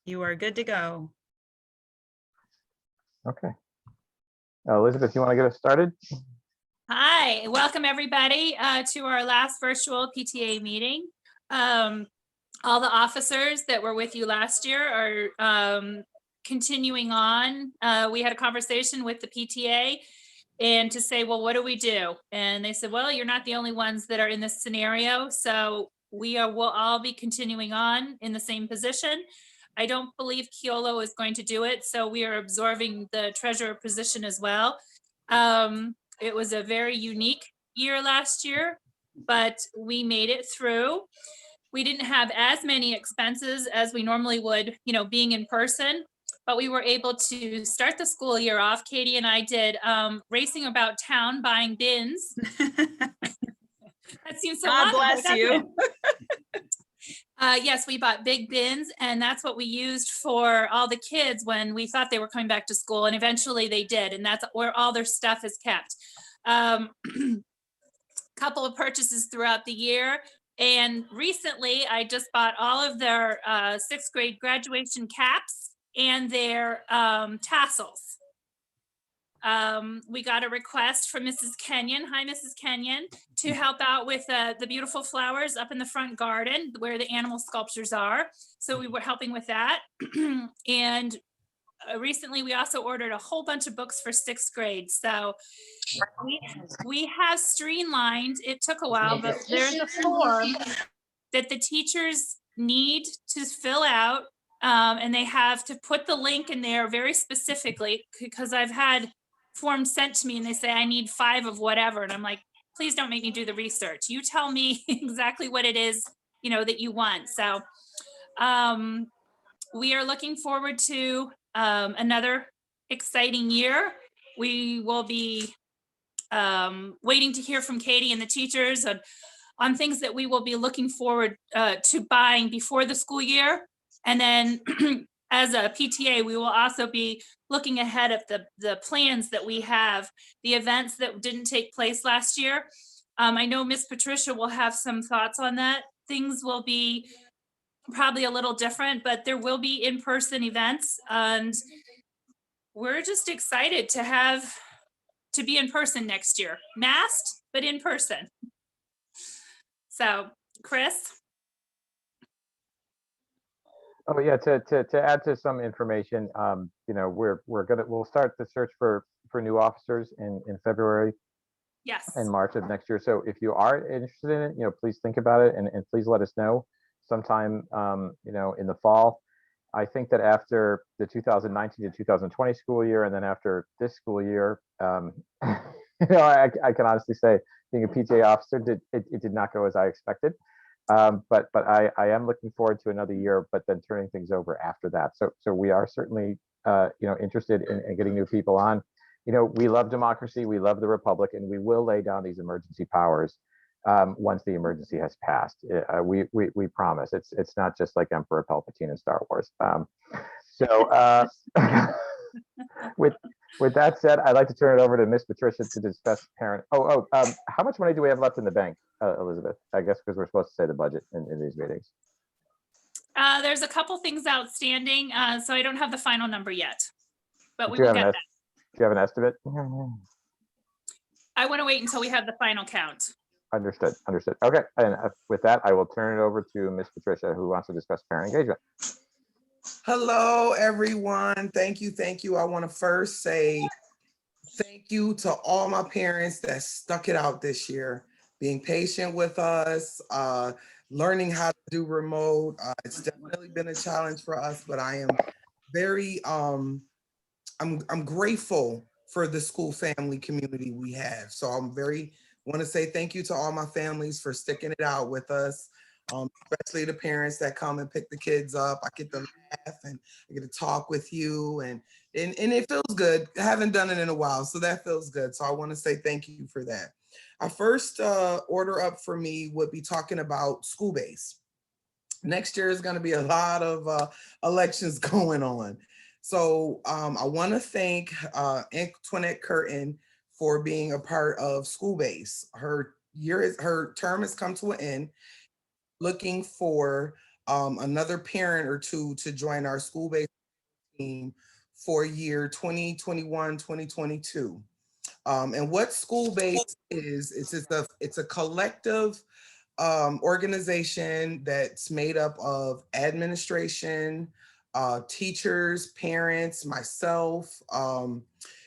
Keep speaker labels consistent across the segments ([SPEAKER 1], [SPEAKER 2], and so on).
[SPEAKER 1] You are good to go.
[SPEAKER 2] Okay. Elizabeth, you want to get us started?
[SPEAKER 3] Hi, welcome everybody to our last virtual PTA meeting. All the officers that were with you last year are continuing on. We had a conversation with the PTA and to say, well, what do we do? And they said, well, you're not the only ones that are in this scenario. So we'll all be continuing on in the same position. I don't believe Keolo is going to do it. So we are absorbing the treasurer position as well. It was a very unique year last year, but we made it through. We didn't have as many expenses as we normally would, being in person, but we were able to start the school year off. Katie and I did racing about town buying bins. That seems so
[SPEAKER 1] God
[SPEAKER 3] long ago,
[SPEAKER 1] bless
[SPEAKER 3] doesn't
[SPEAKER 1] you.
[SPEAKER 3] it? Yes, we bought big bins, and that's what we used for all the kids when we thought they were coming back to school, and eventually they did, and that's where all their stuff is kept. Couple of purchases throughout the year, and recently I just bought all of their 6th grade graduation caps and their tassels. We got a request from Mrs. Kenyon. Hi, Mrs. Kenyon, to help out with the beautiful flowers up in the front garden where the animal sculptures are. So we were helping with that. And recently we also ordered a whole bunch of books for 6th grade. So we have streamlined. It took a while, but there's a form that the teachers need to fill out. And they have to put the link in there very specifically, because I've had forms sent to me and they say, I need 5 of whatever. And I'm like, please don't make me do the research. You tell me exactly what it is, that you want. So we are looking forward to another exciting year. We will be waiting to hear from Katie and the teachers on things that we will be looking forward to buying before the school year. And then as a PTA, we will also be looking ahead at the plans that we have, the events that didn't take place last year. I know Miss Patricia will have some thoughts on that. Things will be probably a little different, but there will be in-person events. And we're just excited to be in person next year, masked, but in person. So, Chris.
[SPEAKER 2] Oh yeah, to add to some information, we'll start the search for new officers in February
[SPEAKER 3] Yes.
[SPEAKER 2] and March of next year. So if you are interested in it, please think about it and please let us know sometime in the fall. I think that after the 2019 to 2020 school year, and then after this school year, I can honestly say being a PTA officer, it did not go as I expected. But I am looking forward to another year, but then turning things over after that. So we are certainly interested in getting new people on. We love democracy, we love the republic, and we will lay down these emergency powers once the emergency has passed. We promise. It's not just like Emperor Palpatine in Star Wars. With that said, I'd like to turn it over to Miss Patricia to discuss parent. How much money do we have left in the bank, Elizabeth? I guess because we're supposed to say the budget in these meetings.
[SPEAKER 3] There's a couple things outstanding, so I don't have the final number yet, but we will get that.
[SPEAKER 2] Do you have an estimate?
[SPEAKER 3] I want to wait until we have the final count.
[SPEAKER 2] Understood. Okay, and with that, I will turn it over to Miss Patricia, who wants to discuss parent engagement.
[SPEAKER 4] Hello, everyone. Thank you. I want to first say thank you to all my parents that stuck it out this year, being patient with us, learning how to do remote. It's definitely been a challenge for us, but I am very, I'm grateful for the school family community we have. So want to say thank you to all my families for sticking it out with us. Especially the parents that come and pick the kids up. I get to laugh and I get to talk with you and it feels good. I haven't done it in a while, so that feels good. So I want to say thank you for that. Our first order up for me would be talking about school base. Next year is going to be a lot of elections going on. So I want to thank Antoinette Curtin for being a part of school base. Her term has come to an end. looking for another parent or two to join our school-based team for year 2021, 2022. And what school-based is, it's a collective organization that's made up of administration, teachers, parents, myself,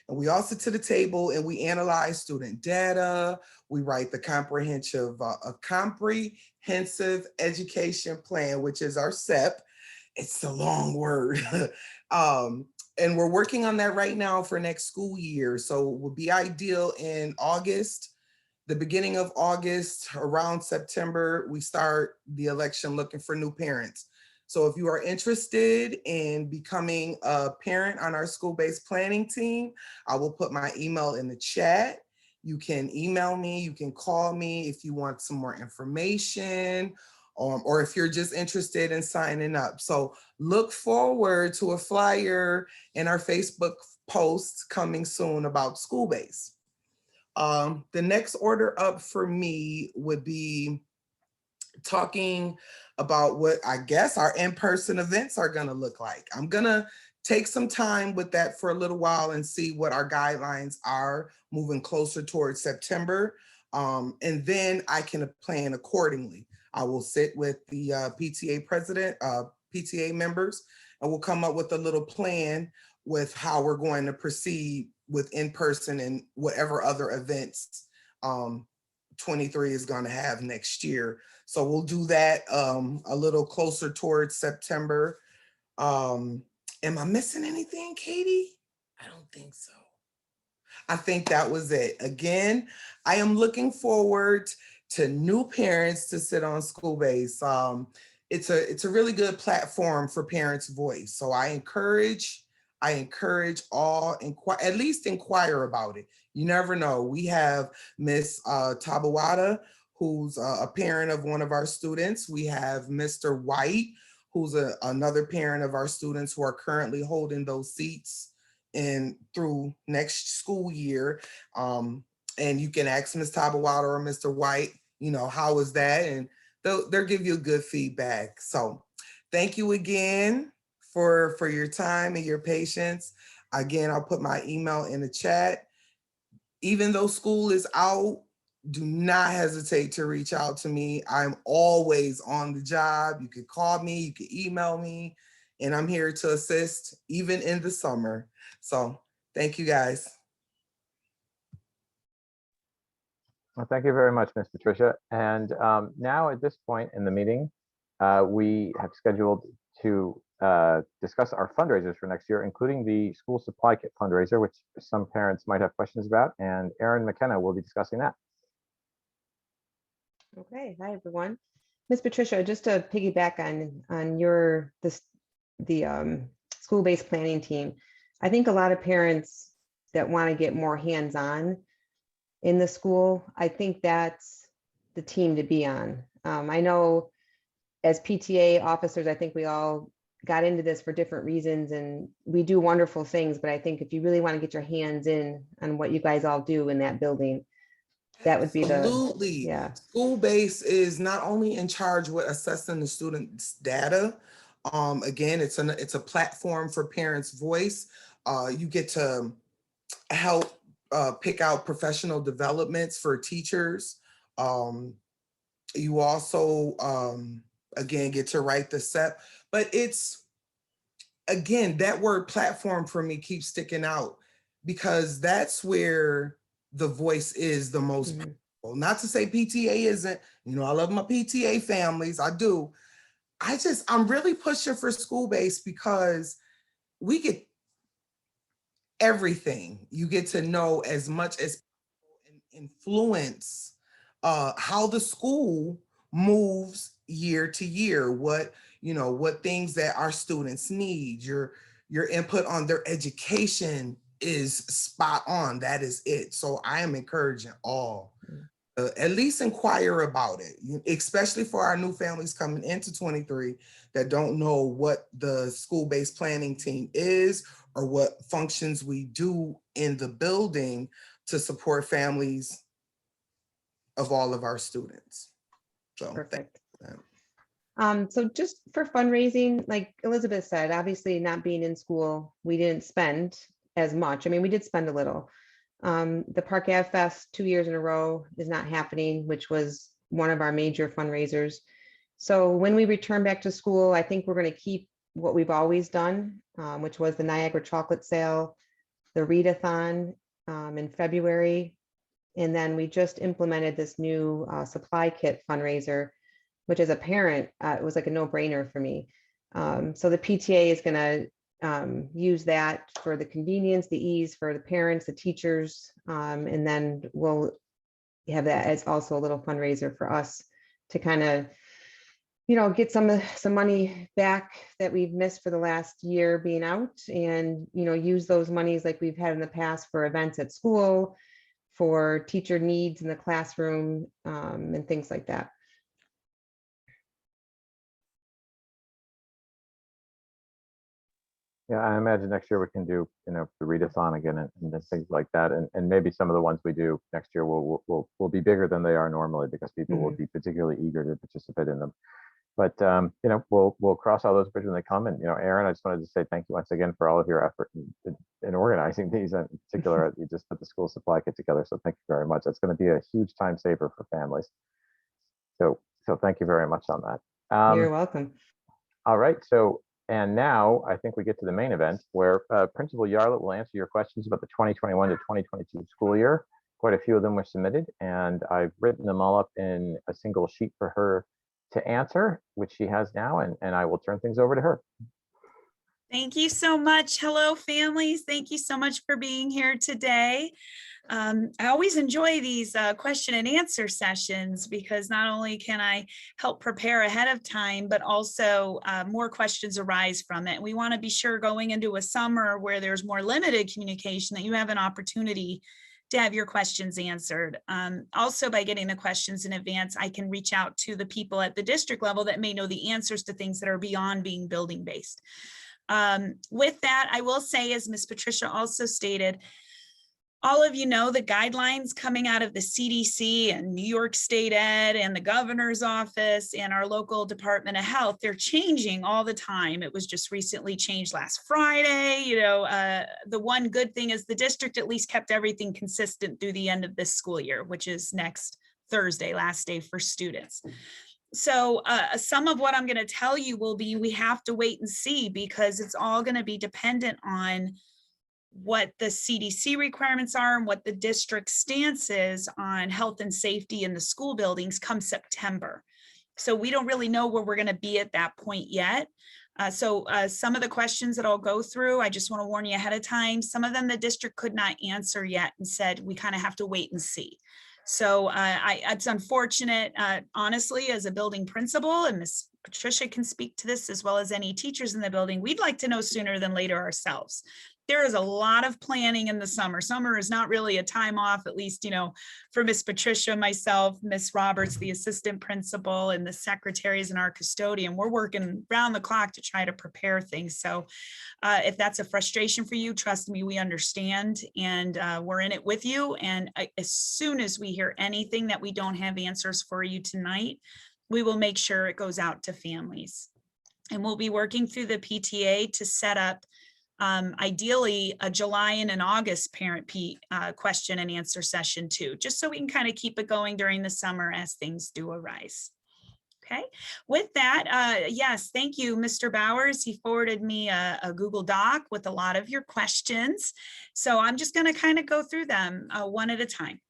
[SPEAKER 4] and we all sit to the table and we analyze student data. We write the comprehensive education plan, which is our SEP. It's a long word. And we're working on that right now for next school year. So it would be ideal in August, the beginning of August, around September, we start the election looking for new parents. So if you are interested in becoming a parent on our school-based planning team, I will put my email in the chat. You can email me, you can call me if you want some more information, or if you're just interested in signing up. So look forward to a flyer in our Facebook posts coming soon about school-based. The next order up for me would be talking about what I guess our in-person events are gonna look like. I'm gonna take some time with that for a little while and see what our guidelines are moving closer towards September. And then I can plan accordingly. I will sit with the PTA president, PTA members, and we'll come up with a little plan with how we're going to proceed with in-person and whatever other events 23 is going to have next year. So we'll do that a little closer towards September. Am I missing anything, Katie? I don't think so. I think that was it. Again, I am looking forward to new parents to sit on school-based. It's a really good platform for parents' voice. So I encourage all, at least inquire about it. You never know. We have Miss Tabawada, who's a parent of one of our students. We have Mr. White, who's another parent of our students who are currently holding those seats through next school year. And you can ask Ms. Tabawada or Mr. White, how is that? And they'll give you good feedback. So thank you again for your time and your patience. Again, I'll put my email in the chat. Even though school is out, do not hesitate to reach out to me. I'm always on the job. You can call me, you can email me, and I'm here to assist even in the summer. So thank you guys.
[SPEAKER 2] Well, thank you very much, Ms. Patricia. And now at this point in the meeting, we have scheduled to discuss our fundraisers for next year, including the school supply kit fundraiser, which some parents might have questions about. And Erin McKenna will be discussing that.
[SPEAKER 1] Okay, hi everyone. Ms. Patricia, just to piggyback on the school-based planning team, I think a lot of parents that want to get more hands-on in the school, I think that's the team to be on. I know as PTA officers, I think we all got into this for different reasons and we do wonderful things, but I think if you really want to get your hands in on what you guys all do in that building, that would be
[SPEAKER 4] Absolutely.
[SPEAKER 1] Yeah.
[SPEAKER 4] School-based is not only in charge with assessing the students' data. Again, it's a platform for parents' voice. You get to help pick out professional developments for teachers. You also, again, get to write the SEP, but it's, again, that word platform for me keeps sticking out because that's where the voice is the most powerful. Not to say PTA isn't, I love my PTA families, I do. I'm really pushing for school-based because we get everything. You get to know as much as influence how the school moves year to year, what things that our students need. Your input on their education is spot on. That is it. So I am encouraging all at least inquire about it, especially for our new families coming into 23 that don't know what the school-based planning team is or what functions we do in the building to support families of all of our students. So
[SPEAKER 1] perfect. So just for fundraising, like Elizabeth said, obviously not being in school, we didn't spend as much. I mean, we did spend a little. The Park Ave Fest 2 years in a row is not happening, which was one of our major fundraisers. So when we return back to school, I think we're going to keep what we've always done, which was the Niagara chocolate sale, the readathon in February. And then we just implemented this new supply kit fundraiser, which as a parent, it was like a no-brainer for me. So the PTA is going to use that for the convenience, the ease for the parents, the teachers, and then we'll have that as also a little fundraiser for us to kind of, get some money back that we've missed for the last year being out, and use those monies like we've had in the past for events at school, for teacher needs in the classroom, and things like that.
[SPEAKER 2] Yeah, I imagine next year we can do, the readathon again and then things like that. And maybe some of the ones we do next year will be bigger than they are normally because people will be particularly eager to participate in them. But, we'll cross all those bridges when they come. And, Aaron, I just wanted to say thank you once again for all of your effort in organizing these. In particular, you just put the school supply kit together. So thank you very much. That's going to be a huge time saver for families. So thank you very much on that.
[SPEAKER 1] You're welcome.
[SPEAKER 2] All right. So, and now I think we get to the main event where Principal Yarlett will answer your questions about the 2021 to 2022 school year. Quite a few of them were submitted, and I've written them all up in a single sheet for her to answer, which she has now, and I will turn things over to her.
[SPEAKER 5] Thank you so much. Hello, families. Thank you so much for being here today. I always enjoy these question and answer sessions because not only can I help prepare ahead of time, but also more questions arise from it. We want to be sure going into a summer where there's more limited communication that you have an opportunity to have your questions answered. Also, by getting the questions in advance, I can reach out to the people at the district level that may know the answers to things that are beyond being building based. With that, I will say, as Ms. Patricia also stated, all of you know the guidelines coming out of the CDC and New York State Ed and the governor's office and our local Department of Health, they're changing all the time. It was just recently changed last Friday. The one good thing is the district at least kept everything consistent through the end of this school year, which is next Thursday, last day for students. So some of what I'm going to tell you will be, we have to wait and see because it's all going to be dependent on what the CDC requirements are and what the district stance is on health and safety in the school buildings come September. So we don't really know where we're going to be at that point yet. So some of the questions that I'll go through, I just want to warn you ahead of time. Some of them the district could not answer yet and said we kind of have to wait and see. So it's unfortunate, honestly, as a building principal, and Ms. Patricia can speak to this as well as any teachers in the building, we'd like to know sooner than later ourselves. There is a lot of planning in the summer. Summer is not really a time off, at least, for Ms. Patricia, myself, Ms. Roberts, the assistant principal, and the secretaries and our custodian. We're working round the clock to try to prepare things. So if that's a frustration for you, trust me, we understand, and we're in it with you. And as soon as we hear anything that we don't have answers for you tonight, we will make sure it goes out to families. And we'll be working through the PTA to set up ideally a July and an August parent question and answer session too, just so we can kind of keep it going during the summer as things do arise. Okay, with that, yes, thank you, Mr. Bowers. He forwarded me a Google Doc with a lot of your questions. So I'm just going to kind of go through them one at a time.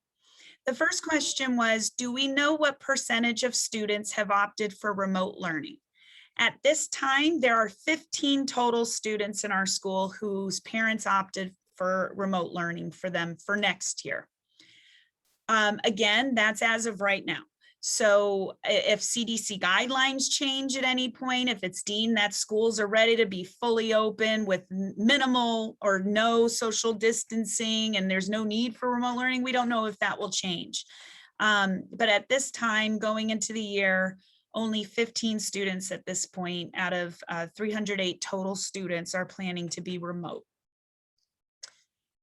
[SPEAKER 5] The first question was, do we know what percentage of students have opted for remote learning? At this time, there are 15 total students in our school whose parents opted for remote learning for them for next year. Again, that's as of right now. So if CDC guidelines change at any point, if it's deemed that schools are ready to be fully open with minimal or no social distancing and there's no need for remote learning, we don't know if that will change. But at this time, going into the year, only 15 students at this point out of 308 total students are planning to be remote.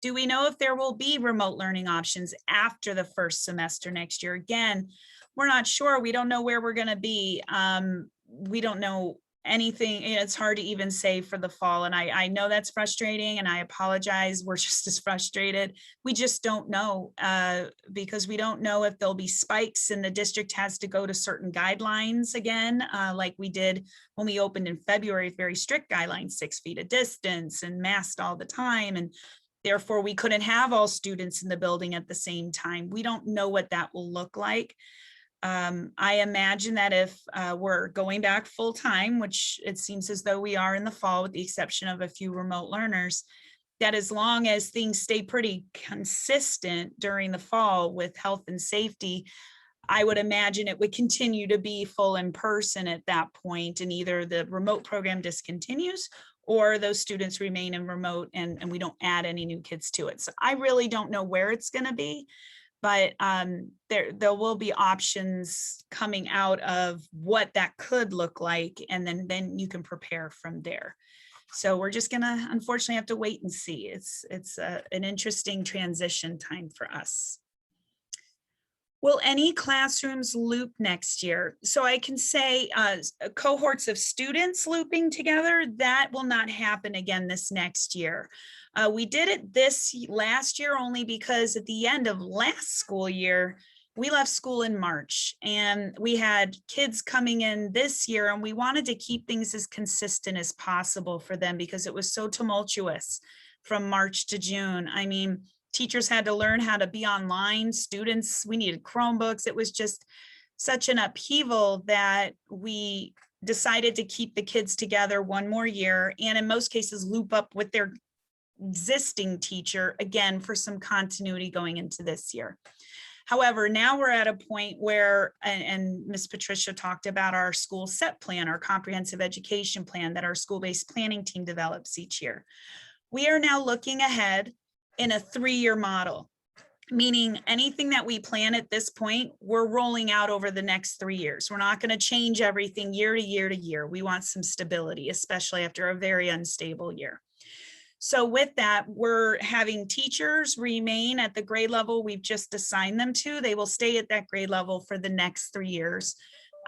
[SPEAKER 5] Do we know if there will be remote learning options after the first semester next year? Again, we're not sure. We don't know where we're going to be. we don't know anything. It's hard to even say for the fall. And I know that's frustrating, and I apologize. We're just as frustrated. We just don't know because we don't know if there'll be spikes and the district has to go to certain guidelines again, like we did when we opened in February, very strict guidelines, 6 feet of distance and masked all the time. And therefore we couldn't have all students in the building at the same time. We don't know what that will look like. I imagine that if we're going back full time, which it seems as though we are in the fall, with the exception of a few remote learners, that as long as things stay pretty consistent during the fall with health and safety, I would imagine it would continue to be full in person at that point, and either the remote program discontinues or those students remain in remote and we don't add any new kids to it. So I really don't know where it's going to be. But there will be options coming out of what that could look like, and then you can prepare from there. So we're just gonna unfortunately have to wait and see. It's an interesting transition time for us. Will any classrooms loop next year? So I can say cohorts of students looping together, that will not happen again this next year. We did it last year only because at the end of last school year, we left school in March and we had kids coming in this year, and we wanted to keep things as consistent as possible for them because it was so tumultuous from March to June. I mean, teachers had to learn how to be online. Students, we needed Chromebooks. It was just such an upheaval that we decided to keep the kids together one more year, and in most cases loop up with their existing teacher again for some continuity going into this year. However, now we're at a point where, and Ms. Patricia talked about our school set plan, our comprehensive education plan that our school-based planning team develops each year. We are now looking ahead in a 3-year model, meaning anything that we plan at this point, we're rolling out over the next 3 years. We're not going to change everything year to year to year. We want some stability, especially after a very unstable year. So with that, we're having teachers remain at the grade level we've just assigned them to. They will stay at that grade level for the next 3 years.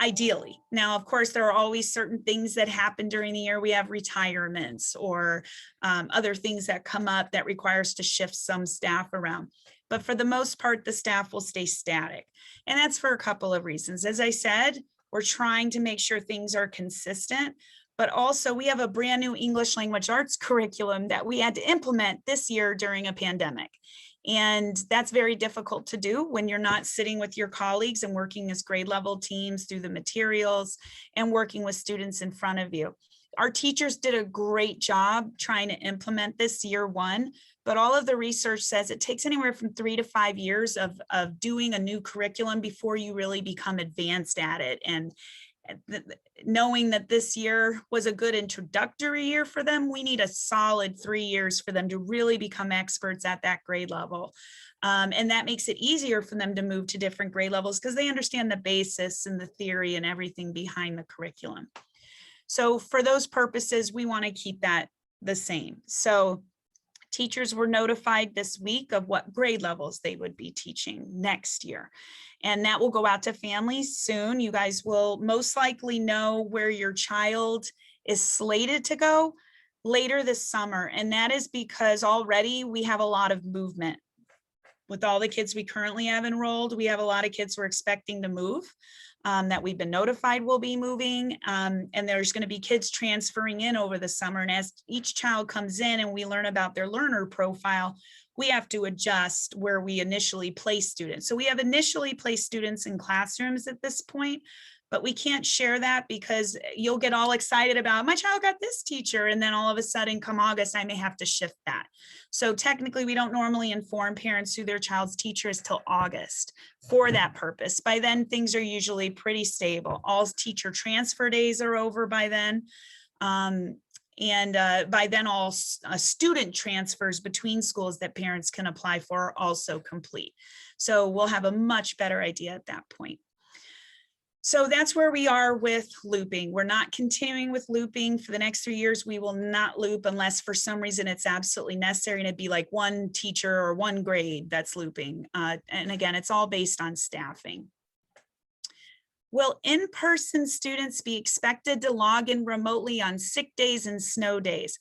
[SPEAKER 5] Ideally. Now, of course, there are always certain things that happen during the year. We have retirements or other things that come up that require us to shift some staff around. But for the most part, the staff will stay static. And that's for a couple of reasons. As I said, we're trying to make sure things are consistent, but also we have a brand new English language arts curriculum that we had to implement this year during a pandemic. And that's very difficult to do when you're not sitting with your colleagues and working as grade level teams through the materials and working with students in front of you. Our teachers did a great job trying to implement this year one, but all of the research says it takes anywhere from 3 to 5 years of doing a new curriculum before you really become advanced at it. And knowing that this year was a good introductory year for them, we need a solid 3 years for them to really become experts at that grade level. And that makes it easier for them to move to different grade levels because they understand the basis and the theory and everything behind the curriculum. So for those purposes, we want to keep that the same. So teachers were notified this week of what grade levels they would be teaching next year. And that will go out to families soon. You guys will most likely know where your child is slated to go later this summer. And that is because already we have a lot of movement. With all the kids we currently have enrolled, we have a lot of kids we're expecting to move. That we've been notified will be moving, and there's going to be kids transferring in over the summer. And as each child comes in and we learn about their learner profile, we have to adjust where we initially place students. So we have initially placed students in classrooms at this point, but we can't share that because you'll get all excited about my child got this teacher. And then all of a sudden come August, I may have to shift that. So technically we don't normally inform parents who their child's teacher is till August for that purpose. By then things are usually pretty stable. All teacher transfer days are over by then. By then all student transfers between schools that parents can apply for are also complete. So we'll have a much better idea at that point. So that's where we are with looping. We're not continuing with looping for the next 3 years. We will not loop unless for some reason it's absolutely necessary, and it'd be like one teacher or one grade that's looping. And again, it's all based on staffing. Will in-person students be expected to log in remotely on sick days and snow days?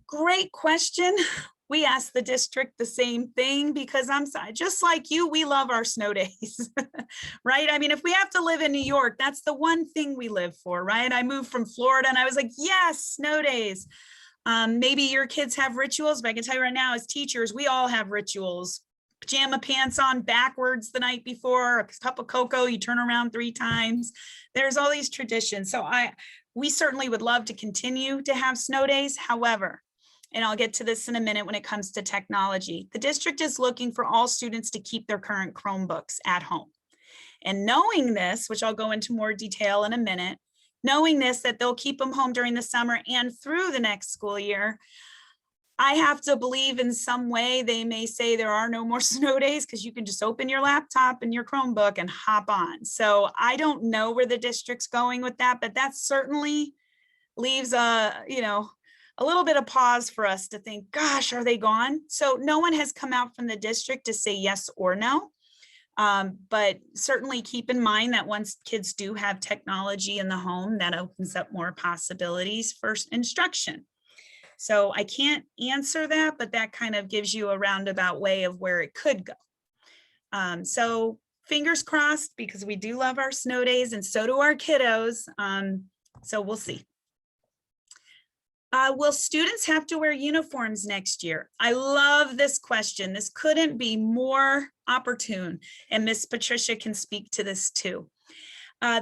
[SPEAKER 5] Great question. We asked the district the same thing because I'm sorry, just like you, we love our snow days, right? I mean, if we have to live in New York, that's the one thing we live for, right? I moved from Florida and I was like, yes, snow days. Maybe your kids have rituals, but I can tell you right now, as teachers, we all have rituals. Pajama pants on backwards the night before, a cup of cocoa, you turn around 3 times. There's all these traditions. So we certainly would love to continue to have snow days. However, and I'll get to this in a minute when it comes to technology, the district is looking for all students to keep their current Chromebooks at home. And knowing this, which I'll go into more detail in a minute, knowing this, that they'll keep them home during the summer and through the next school year, I have to believe in some way they may say there are no more snow days because you can just open your laptop and your Chromebook and hop on. So I don't know where the district's going with that, but that certainly leaves a little bit of pause for us to think, gosh, are they gone? So no one has come out from the district to say yes or no. But certainly keep in mind that once kids do have technology in the home, that opens up more possibilities for instruction. So I can't answer that, but that kind of gives you a roundabout way of where it could go. So fingers crossed, because we do love our snow days and so do our kiddos. So we'll see. Will students have to wear uniforms next year? I love this question. This couldn't be more opportune, and Miss Patricia can speak to this too.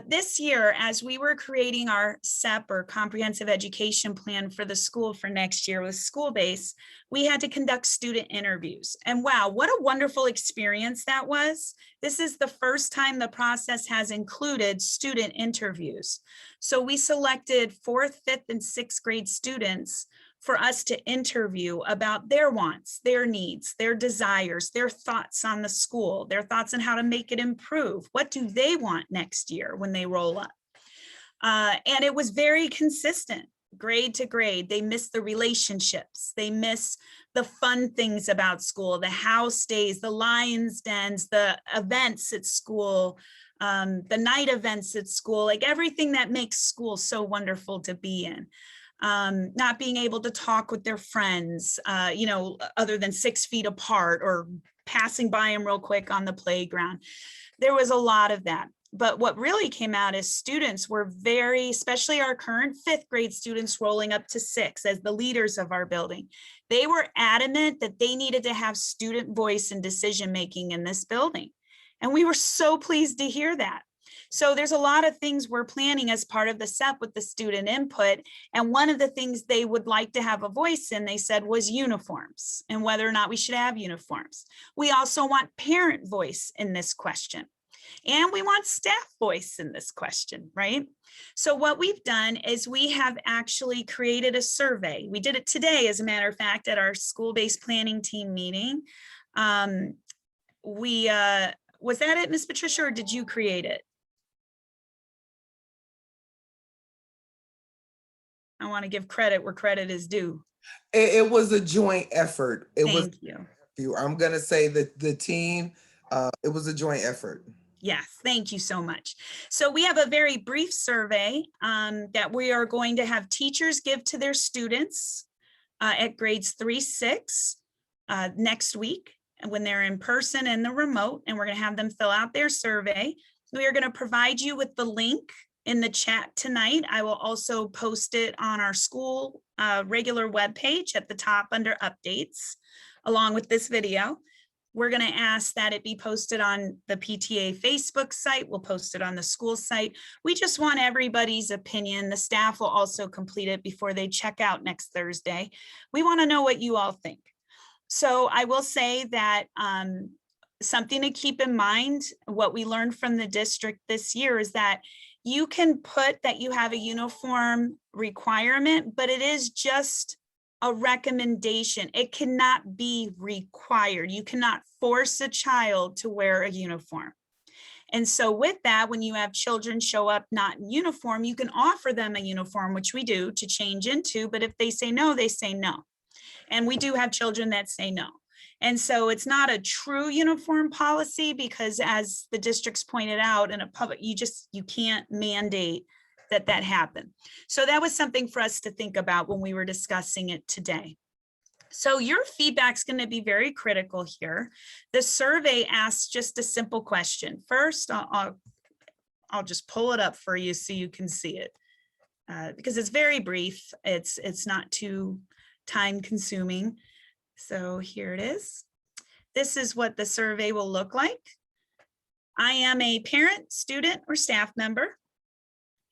[SPEAKER 5] This year, as we were creating our CEP, or comprehensive education plan for the school for next year with school base, we had to conduct student interviews. And wow, what a wonderful experience that was. This is the first time the process has included student interviews. So we selected 4th, 5th, and 6th grade students for us to interview about their wants, their needs, their desires, their thoughts on the school, their thoughts on how to make it improve. What do they want next year when they roll up? And it was very consistent, grade to grade. They miss the relationships. They miss the fun things about school, the house days, the Lions dens, the events at school, the night events at school, like everything that makes school so wonderful to be in. Not being able to talk with their friends, other than 6 feet apart, or passing by them real quick on the playground. There was a lot of that. But what really came out is students were very, especially our current 5th grade students rolling up to 6 as the leaders of our building, they were adamant that they needed to have student voice and decision-making in this building. And we were so pleased to hear that. So there's a lot of things we're planning as part of the CEP with the student input. And one of the things they would like to have a voice in, they said, was uniforms and whether or not we should have uniforms. We also want parent voice in this question. And we want staff voice in this question, right? So what we've done is we have actually created a survey. We did it today, as a matter of fact, at our school-based planning team meeting. Was that it, Ms. Patricia, or did you create it? I want to give credit where credit is due.
[SPEAKER 4] It was a joint effort.
[SPEAKER 5] Thank you.
[SPEAKER 4] I'm going to say that the team, it was a joint effort.
[SPEAKER 5] Yes, thank you so much. So we have a very brief survey that we are going to have teachers give to their students at grades 3-6 next week, when they're in person and the remote, and we're going to have them fill out their survey. We are going to provide you with the link in the chat tonight. I will also post it on our school regular webpage at the top under updates, along with this video. We're going to ask that it be posted on the PTA Facebook site. We'll post it on the school site. We just want everybody's opinion. The staff will also complete it before they check out next Thursday. We want to know what you all think. So I will say that something to keep in mind, what we learned from the district this year is that you can put that you have a uniform requirement, but it is just a recommendation. It cannot be required. You cannot force a child to wear a uniform. And so with that, when you have children show up not in uniform, you can offer them a uniform, which we do, to change into, but if they say no, they say no. And we do have children that say no. And so it's not a true uniform policy because as the districts pointed out in a public, you can't mandate that happen. So that was something for us to think about when we were discussing it today. So your feedback's going to be very critical here. The survey asks just a simple question. First, I'll just pull it up for you so you can see it because it's very brief. It's not too time consuming. So here it is. This is what the survey will look like. I am a parent, student, or staff member.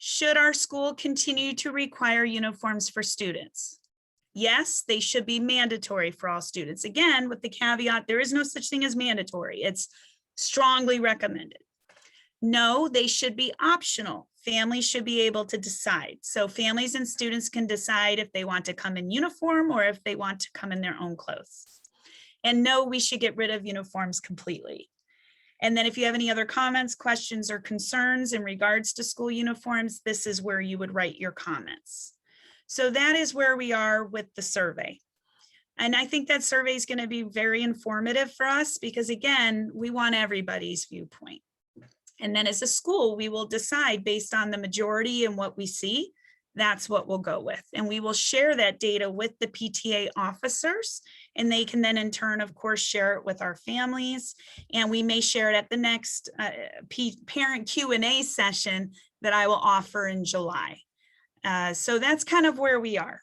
[SPEAKER 5] Should our school continue to require uniforms for students? Yes, they should be mandatory for all students. Again, with the caveat, there is no such thing as mandatory. It's strongly recommended. No, they should be optional. Families should be able to decide. So families and students can decide if they want to come in uniform or if they want to come in their own clothes. And no, we should get rid of uniforms completely. And then if you have any other comments, questions, or concerns in regards to school uniforms, this is where you would write your comments. So that is where we are with the survey. And I think that survey is going to be very informative for us because again, we want everybody's viewpoint. And then as a school, we will decide based on the majority and what we see, that's what we'll go with. And we will share that data with the PTA officers and they can then in turn, of course, share it with our families. And we may share it at the next parent Q&A session that I will offer in July. So that's kind of where we are.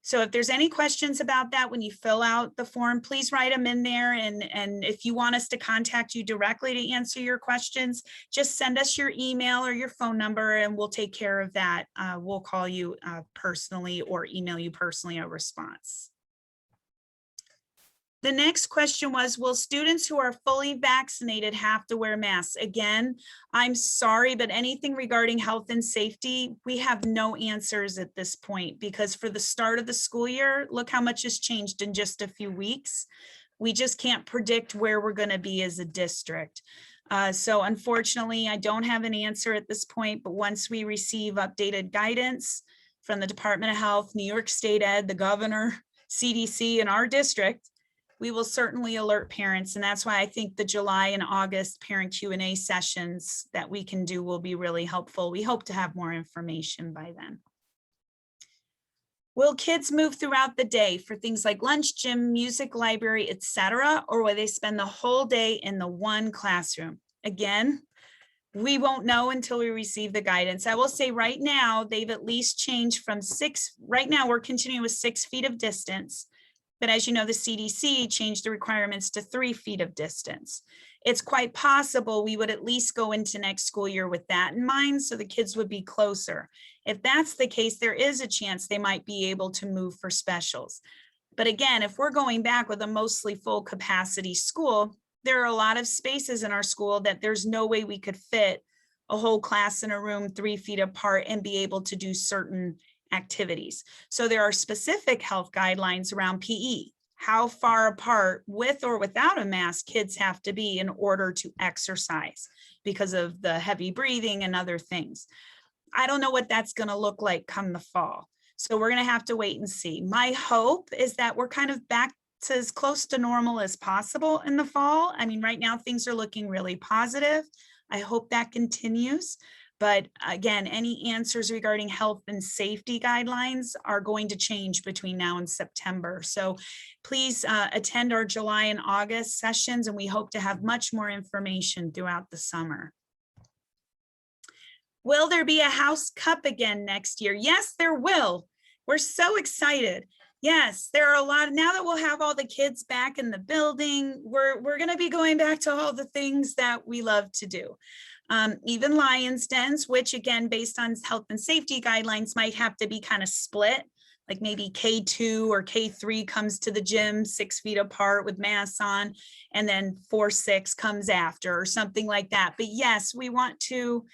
[SPEAKER 5] So if there's any questions about that, when you fill out the form, please write them in there. And if you want us to contact you directly to answer your questions, just send us your email or your phone number and we'll take care of that. We'll call you personally or email you personally a response. The next question was, will students who are fully vaccinated have to wear masks? Again, I'm sorry, but anything regarding health and safety, we have no answers at this point because for the start of the school year, look how much has changed in just a few weeks. We just can't predict where we're going to be as a district. So unfortunately, I don't have an answer at this point, but once we receive updated guidance from the Department of Health, New York State Ed, the governor, CDC, and our district, we will certainly alert parents. And that's why I think the July and August parent Q&A sessions that we can do will be really helpful. We hope to have more information by then. Will kids move throughout the day for things like lunch, gym, music, library, etc., or will they spend the whole day in the one classroom? Again, we won't know until we receive the guidance. I will say right now, they've at least changed from right now we're continuing with 6 feet of distance. But as you know, the CDC changed the requirements to 3 feet of distance. It's quite possible we would at least go into next school year with that in mind, so the kids would be closer. If that's the case, there is a chance they might be able to move for specials. But again, if we're going back with a mostly full capacity school, there are a lot of spaces in our school that there's no way we could fit a whole class in a room 3 feet apart and be able to do certain activities. So there are specific health guidelines around PE, how far apart with or without a mask kids have to be in order to exercise because of the heavy breathing and other things. I don't know what that's going to look like come the fall. So we're going to have to wait and see. My hope is that we're kind of back to as close to normal as possible in the fall. I mean, right now things are looking really positive. I hope that continues. But again, any answers regarding health and safety guidelines are going to change between now and September. So please attend our July and August sessions, and we hope to have much more information throughout the summer. Will there be a House Cup again next year? Yes, there will. We're so excited. Yes, there are a lot. Now that we'll have all the kids back in the building, we're going to be going back to all the things that we love to do. Even Lions Dens, which again, based on health and safety guidelines, might have to be kind of split. Like maybe K2 or K3 comes to the gym 6 feet apart with masks on, and then 4-6 comes after or something like that. But yes, we want to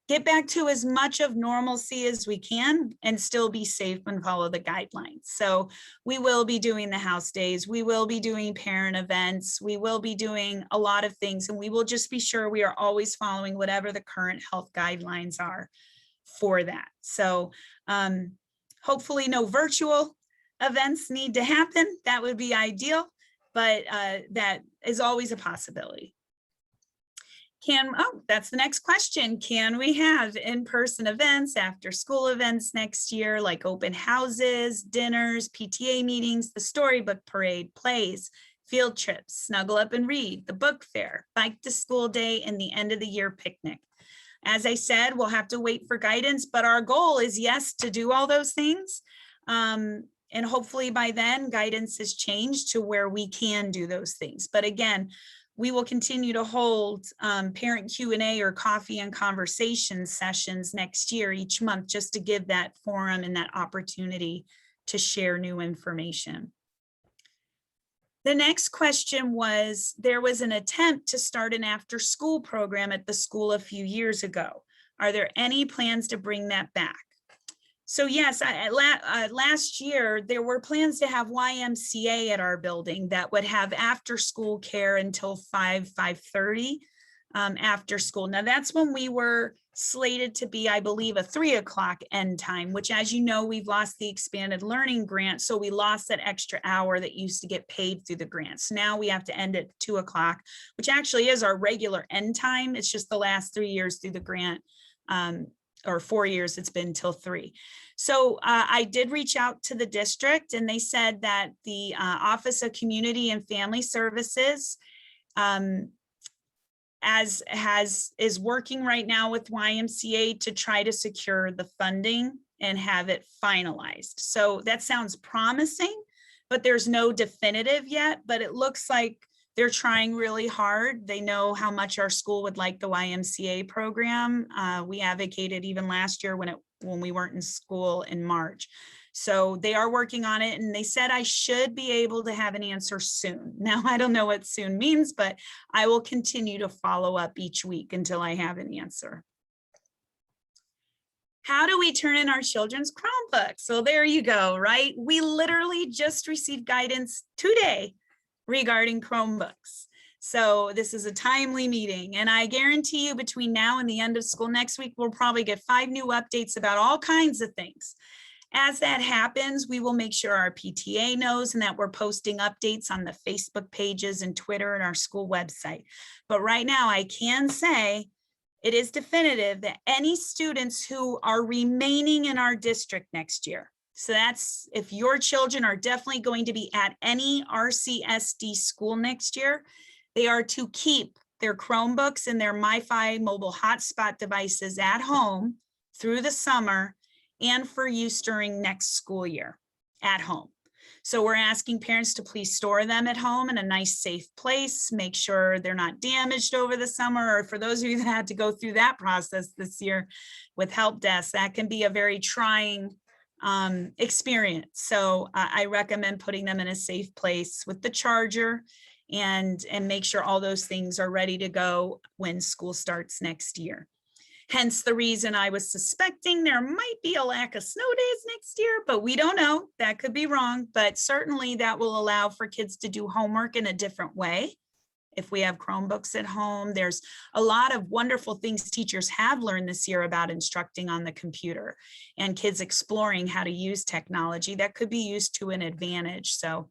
[SPEAKER 5] get back to as much of normalcy as we can and still be safe and follow the guidelines. So we will be doing the house days. We will be doing parent events. We will be doing a lot of things, and we will just be sure we are always following whatever the current health guidelines are for that. So hopefully no virtual events need to happen. That would be ideal. but that is always a possibility. That's the next question. Can we have in-person events, after school events next year, like open houses, dinners, PTA meetings, the storybook parade, plays, field trips, snuggle up and read, the book fair, bike to school day, and the end of the year picnic? As I said, we'll have to wait for guidance, but our goal is, yes, to do all those things. And hopefully by then guidance has changed to where we can do those things. But again, we will continue to hold parent Q&A or coffee and conversation sessions next year, each month, just to give that forum and that opportunity to share new information. The next question was, there was an attempt to start an after-school program at the school a few years ago. Are there any plans to bring that back? So yes, last year, there were plans to have YMCA at our building that would have after-school care until 5:30 after school. Now that's when we were slated to be, I believe, a 3 o'clock end time, which, as you know, we've lost the expanded learning grant. So we lost that extra hour that used to get paid through the grants. Now we have to end at 2 o'clock, which actually is our regular end time. It's just the last 3 years through the grant, or 4 years, it's been till 3. So I did reach out to the district, and they said that the Office of Community and Family Services is working right now with YMCA to try to secure the funding and have it finalized. So that sounds promising, but there's no definitive yet, but it looks like they're trying really hard. They know how much our school would like the YMCA program. We advocated even last year when we weren't in school in March. So they are working on it, and they said I should be able to have an answer soon. Now, I don't know what soon means, but I will continue to follow up each week until I have an answer. How do we turn in our children's Chromebooks? So there you go, right? We literally just received guidance today regarding Chromebooks. So this is a timely meeting, and I guarantee you between now and the end of school next week, we'll probably get 5 new updates about all kinds of things. As that happens, we will make sure our PTA knows and that we're posting updates on the Facebook pages and Twitter and our school website. But right now I can say it is definitive that any students who are remaining in our district next year, so that's if your children are definitely going to be at any RCSD school next year, they are to keep their Chromebooks and their MiFi mobile hotspot devices at home through the summer and for use during next school year at home. So we're asking parents to please store them at home in a nice, safe place, make sure they're not damaged over the summer, or for those of you that had to go through that process this year with help desk, that can be a very trying experience. So I recommend putting them in a safe place with the charger and make sure all those things are ready to go when school starts next year. Hence the reason I was suspecting there might be a lack of snow days next year, but we don't know. That could be wrong, but certainly that will allow for kids to do homework in a different way. If we have Chromebooks at home, there's a lot of wonderful things teachers have learned this year about instructing on the computer and kids exploring how to use technology that could be used to an advantage. So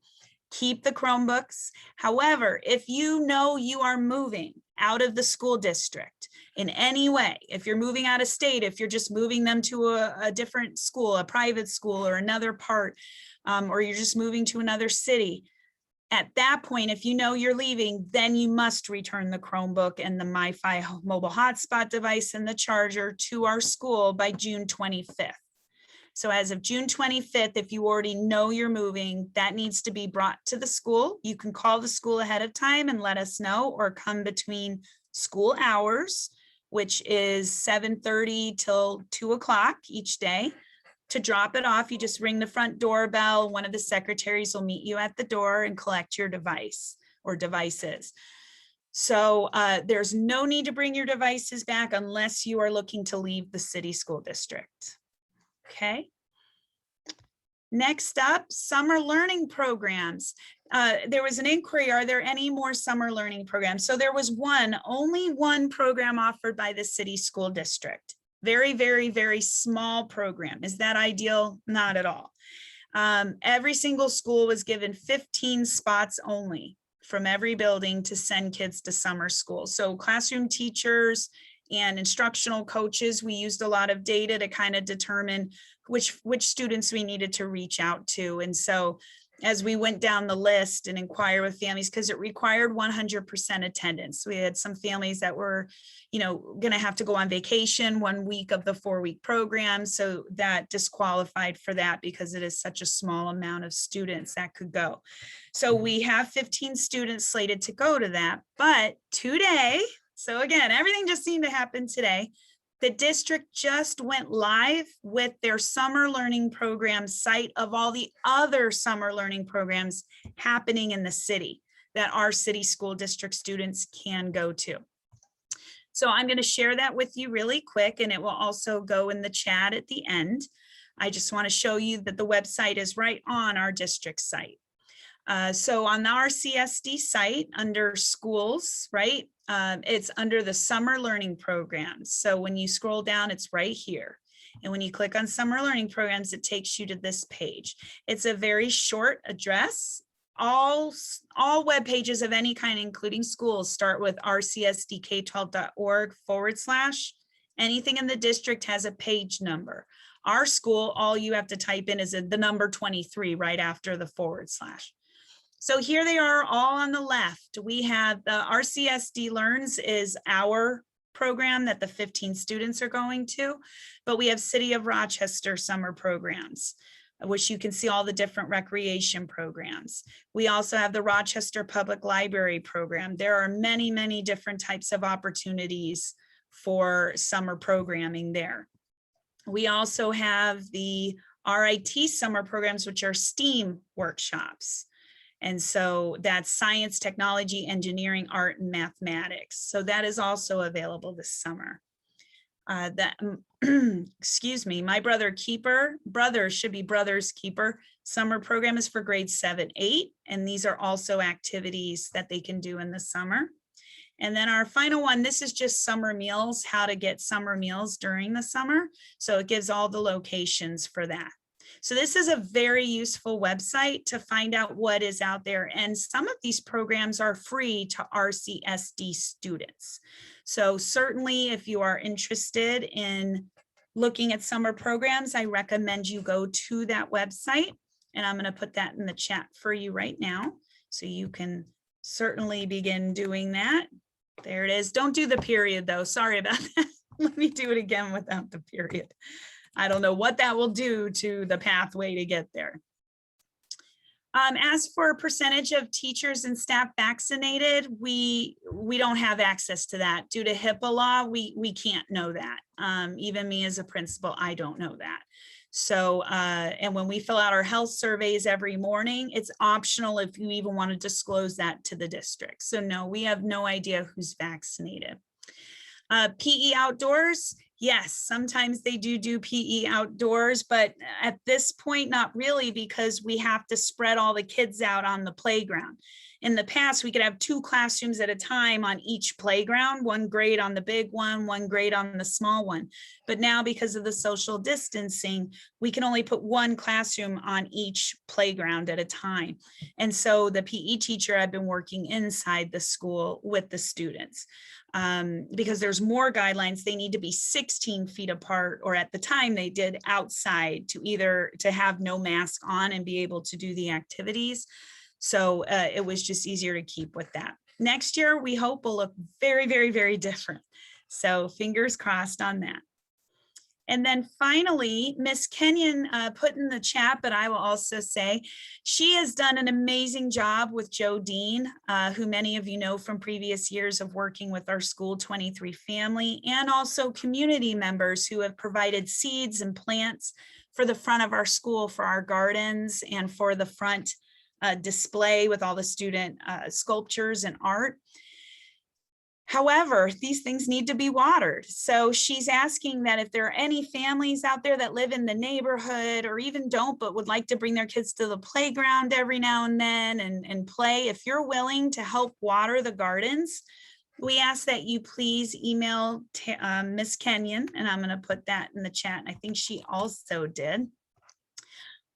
[SPEAKER 5] keep the Chromebooks. However, if you know you are moving out of the school district in any way, if you're moving out of state, if you're just moving them to a different school, a private school or another part, or you're just moving to another city, at that point, if you know you're leaving, then you must return the Chromebook and the MiFi mobile hotspot device and the charger to our school by June 25th. So as of June 25th, if you already know you're moving, that needs to be brought to the school. You can call the school ahead of time and let us know, or come between school hours, which is 7:30 till 2 o'clock each day. To drop it off, you just ring the front doorbell. One of the secretaries will meet you at the door and collect your device or devices. So there's no need to bring your devices back unless you are looking to leave the city school district. Okay. Next up, summer learning programs. There was an inquiry, are there any more summer learning programs? So there was only one program offered by the city school district. Very, very, very small program. Is that ideal? Not at all. Every single school was given 15 spots only from every building to send kids to summer school. So classroom teachers and instructional coaches, we used a lot of data to kind of determine which students we needed to reach out to. And so as we went down the list and inquire with families, because it required 100% attendance. We had some families that were, going to have to go on vacation 1 week of the 4-week program. So that disqualified for that because it is such a small amount of students that could go. So we have 15 students slated to go to that, but today, so again, everything just seemed to happen today. The district just went live with their summer learning program site of all the other summer learning programs happening in the city that our city school district students can go to. So I'm going to share that with you really quick, and it will also go in the chat at the end. I just want to show you that the website is right on our district site. So on the RCSD site under schools, right? It's under the summer learning programs. So when you scroll down, it's right here. And when you click on summer learning programs, it takes you to this page. It's a very short address. All web pages of any kind, including schools, start with rcsdk12.org/. Anything in the district has a page number. Our school, all you have to type in is the number 23 right after the /. So here they are all on the left. We have the RCSD Learns is our program that the 15 students are going to, but we have City of Rochester summer programs, which you can see all the different recreation programs. We also have the Rochester Public Library program. There are many, many different types of opportunities for summer programming there. We also have the RIT summer programs, which are STEAM workshops. And so that's science, technology, engineering, art, and mathematics. So that is also available this summer. Excuse me, my Brothers Keeper summer program is for grades 7, 8. And these are also activities that they can do in the summer. And then our final one, this is just summer meals, how to get summer meals during the summer. So it gives all the locations for that. So this is a very useful website to find out what is out there. And some of these programs are free to RCSD students. So certainly if you are interested in looking at summer programs, I recommend you go to that website. And I'm going to put that in the chat for you right now. So you can certainly begin doing that. There it is. Don't do the period though. Sorry about that. Let me do it again without the period. I don't know what that will do to the pathway to get there. As for percentage of teachers and staff vaccinated, we don't have access to that due to HIPAA law. We can't know that. Even me as a principal, I don't know that. So, and when we fill out our health surveys every morning, it's optional if you even want to disclose that to the district. So no, we have no idea who's vaccinated. PE outdoors, yes, sometimes they do PE outdoors, but at this point, not really, because we have to spread all the kids out on the playground. In the past, we could have 2 classrooms at a time on each playground, 1 grade on the big one, 1 grade on the small one. But now, because of the social distancing, we can only put 1 classroom on each playground at a time. And so the PE teacher had been working inside the school with the students. Because there's more guidelines, they need to be 16 feet apart, or at the time they did outside to have no mask on and be able to do the activities. So it was just easier to keep with that. Next year, we hope will look very, very, very different. So fingers crossed on that. And then finally, Miss Kenyon put in the chat, but I will also say she has done an amazing job with Joe Dean, who many of you know from previous years of working with our School 23 family, and also community members who have provided seeds and plants for the front of our school, for our gardens, and for the front display with all the student sculptures and art. However, these things need to be watered. So she's asking that if there are any families out there that live in the neighborhood or even don't, but would like to bring their kids to the playground every now and then and play, if you're willing to help water the gardens, we ask that you please email Miss Kenyon, and I'm going to put that in the chat. I think she also did.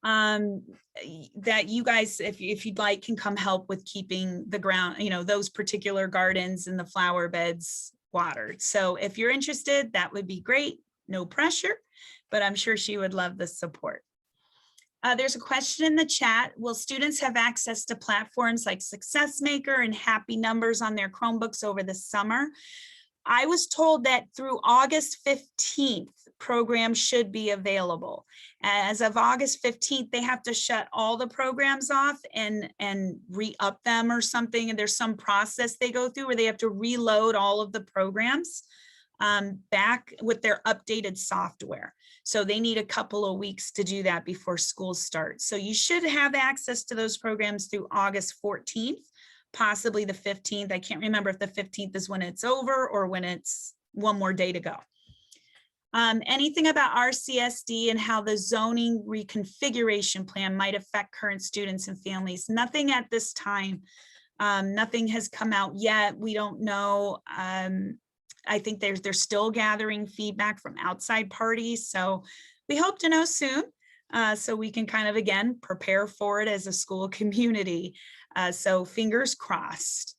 [SPEAKER 5] that you guys, if you'd like, can come help with keeping the ground, those particular gardens and the flower beds watered. So if you're interested, that would be great. No pressure, but I'm sure she would love the support. There's a question in the chat. Will students have access to platforms like Success Maker and Happy Numbers on their Chromebooks over the summer? I was told that through August 15th, programs should be available. As of August 15th, they have to shut all the programs off and re-up them or something. And there's some process they go through where they have to reload all of the programs back with their updated software. So they need a couple of weeks to do that before school starts. So you should have access to those programs through August 14th. Possibly the 15th. I can't remember if the 15th is when it's over or when it's one more day to go. Anything about RCSD and how the zoning reconfiguration plan might affect current students and families? Nothing at this time. Nothing has come out yet. We don't know. I think they're still gathering feedback from outside parties. So we hope to know soon. So we can kind of, again, prepare for it as a school community. So fingers crossed.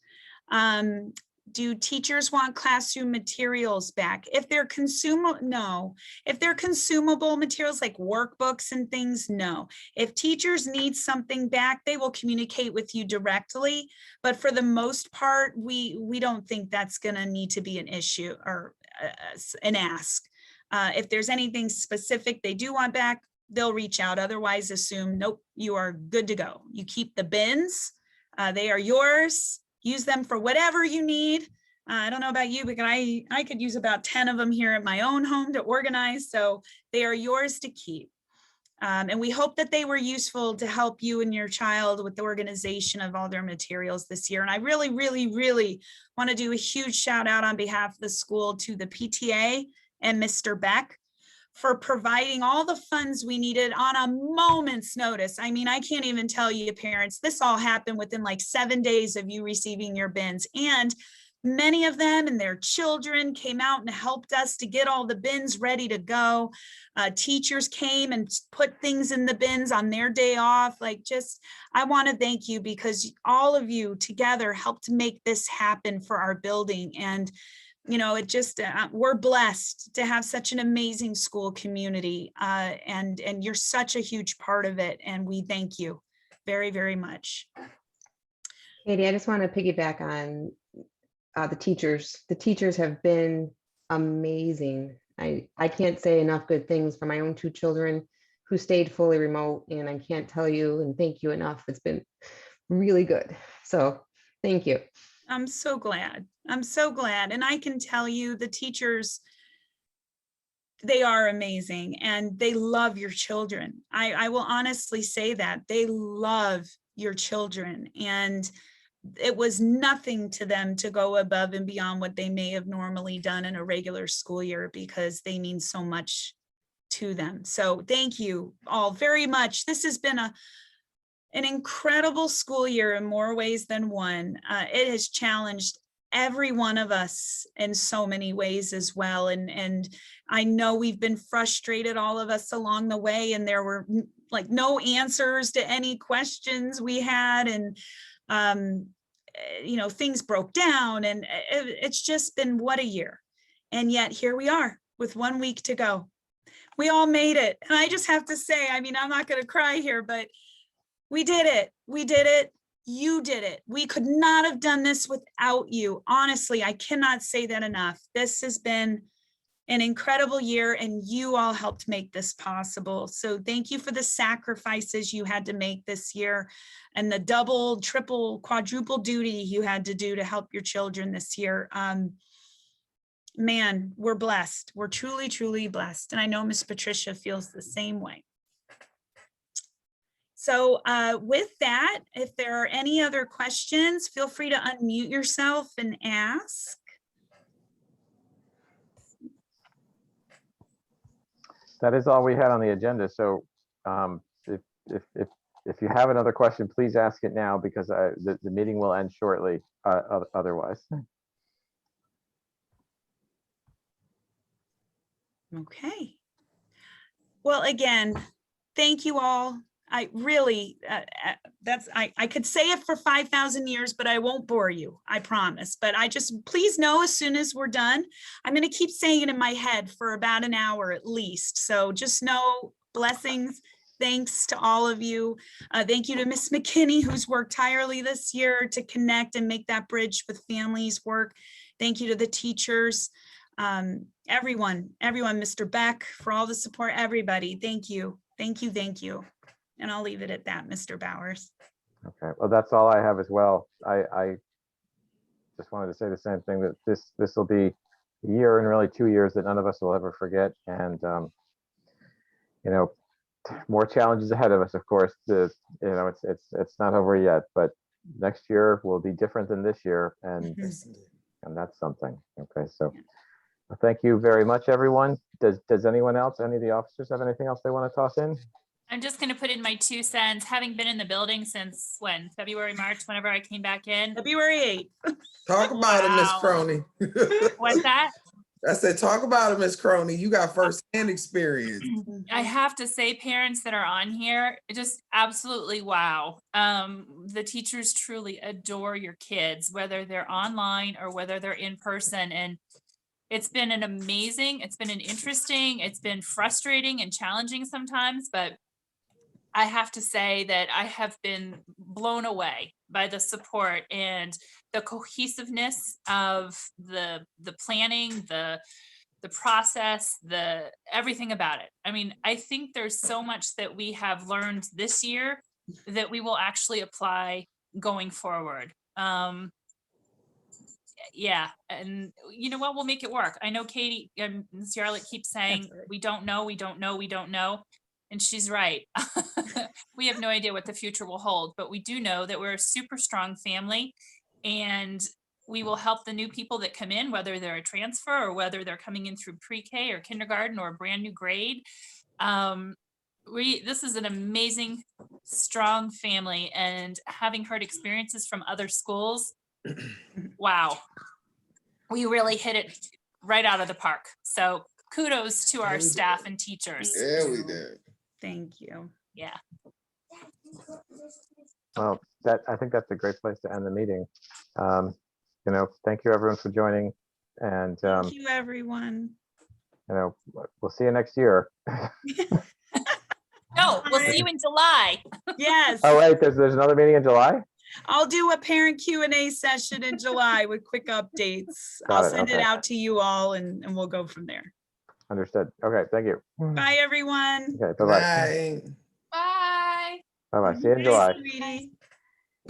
[SPEAKER 5] Do teachers want classroom materials back? If they're no. If they're consumable materials like workbooks and things, no. If teachers need something back, they will communicate with you directly. But for the most part, we don't think that's going to need to be an issue or an ask. If there's anything specific they do want back, they'll reach out. Otherwise, assume, nope, you are good to go. You keep the bins. They are yours. Use them for whatever you need. I don't know about you, but I could use about 10 of them here at my own home to organize. So they are yours to keep. And we hope that they were useful to help you and your child with the organization of all their materials this year. And I really, really, really want to do a huge shout out on behalf of the school to the PTA and Mr. Beck for providing all the funds we needed on a moment's notice. I mean, I can't even tell you, parents, this all happened within like 7 days of you receiving your bins. And many of them and their children came out and helped us to get all the bins ready to go. Teachers came and put things in the bins on their day off. I want to thank you because all of you together helped make this happen for our building. And it just, we're blessed to have such an amazing school community, and you're such a huge part of it. And we thank you very, very much.
[SPEAKER 1] Katie, I just want to piggyback on the teachers. The teachers have been amazing. I can't say enough good things for my own 2 children who stayed fully remote, and I can't tell you and thank you enough. It's been really good. So thank you.
[SPEAKER 5] I'm so glad. I'm so glad. And I can tell you the teachers, they are amazing and they love your children. I will honestly say that they love your children, and it was nothing to them to go above and beyond what they may have normally done in a regular school year because they mean so much to them. So thank you all very much. This has been an incredible school year in more ways than one. It has challenged every one of us in so many ways as well. And I know we've been frustrated, all of us along the way, and there were like no answers to any questions we had. And, things broke down, and it's just been what a year. And yet here we are with 1 week to go. We all made it. And I just have to say, I mean, I'm not going to cry here, but we did it. We did it. You did it. We could not have done this without you. Honestly, I cannot say that enough. This has been an incredible year, and you all helped make this possible. So thank you for the sacrifices you had to make this year and the double, triple, quadruple duty you had to do to help your children this year. Man, we're blessed. We're truly, truly blessed. And I know Miss Patricia feels the same way. So with that, if there are any other questions, feel free to unmute yourself and ask.
[SPEAKER 2] That is all we had on the agenda. So if you have another question, please ask it now because the meeting will end shortly otherwise.
[SPEAKER 5] Okay. Well, again, thank you all I really, I could say it for 5,000 years, but I won't bore you, I promise. But I just, please know as soon as we're done, I'm going to keep saying it in my head for about an hour at least. So just know, blessings. Thanks to all of you. Thank you to Miss McKinney, who's worked tirely this year to connect and make that bridge with families work. Thank you to the teachers, everyone, Mr. Beck, for all the support, everybody. Thank you. Thank you. Thank you. And I'll leave it at that, Mr. Bowers.
[SPEAKER 2] Okay, well, that's all I have as well. I just wanted to say the same thing, that this will be a year and really 2 years that none of us will ever forget. And, you know, more challenges ahead of us, of course. It's not over yet, but next year will be different than this year. And that's something. Okay, so thank you very much, everyone. Does anyone else, any of the officers have anything else they want to toss in?
[SPEAKER 3] I'm just going to put in my 2 cents, having been in the building since when? February, March, whenever I came back in.
[SPEAKER 5] February 8th.
[SPEAKER 4] Talk about it, Miss
[SPEAKER 3] Wow.
[SPEAKER 4] Crony.
[SPEAKER 3] What's that?
[SPEAKER 4] I said, talk about it, Miss Crony. You got firsthand experience.
[SPEAKER 3] I have to say, parents that are on here, just absolutely wow. The teachers truly adore your kids, whether they're online or whether they're in person. And it's been an interesting, it's been frustrating and challenging sometimes, but I have to say that I have been blown away by the support and the cohesiveness of the planning, the process, everything about it. I mean, I think there's so much that we have learned this year that we will actually apply going forward. Yeah, and you know what, we'll make it work. I know Katie and Ms. Yarlett keep saying,
[SPEAKER 5] right.
[SPEAKER 3] we don't know. And she's right. We have no idea what the future will hold, but we do know that we're a super strong family, and we will help the new people that come in, whether they're a transfer or whether they're coming in through pre-K or kindergarten or a brand new grade. This is an amazing, strong family, and having heard experiences from other schools, wow, we really hit it right out of the park. So kudos to our staff and teachers.
[SPEAKER 4] Yeah, we did.
[SPEAKER 5] Thank you.
[SPEAKER 3] Yeah.
[SPEAKER 2] Well, I think that's a great place to end the meeting. You know, thank you everyone for joining, and
[SPEAKER 5] Thank you, everyone.
[SPEAKER 2] you know, we'll see you next year.
[SPEAKER 3] No, we'll see you in July.
[SPEAKER 5] Yes.
[SPEAKER 2] Oh wait, there's another meeting in July?
[SPEAKER 5] I'll do a parent Q&A session in July with quick updates.
[SPEAKER 2] Got
[SPEAKER 5] I'll
[SPEAKER 2] it,
[SPEAKER 5] send it
[SPEAKER 2] okay.
[SPEAKER 5] out to you all and we'll go from there.
[SPEAKER 2] Understood. Okay, thank you.
[SPEAKER 5] Bye, everyone.
[SPEAKER 2] Okay, bye-bye.
[SPEAKER 4] Bye.
[SPEAKER 3] Bye.
[SPEAKER 2] Bye-bye. See you in
[SPEAKER 5] Bye,
[SPEAKER 2] July.
[SPEAKER 5] sweetie.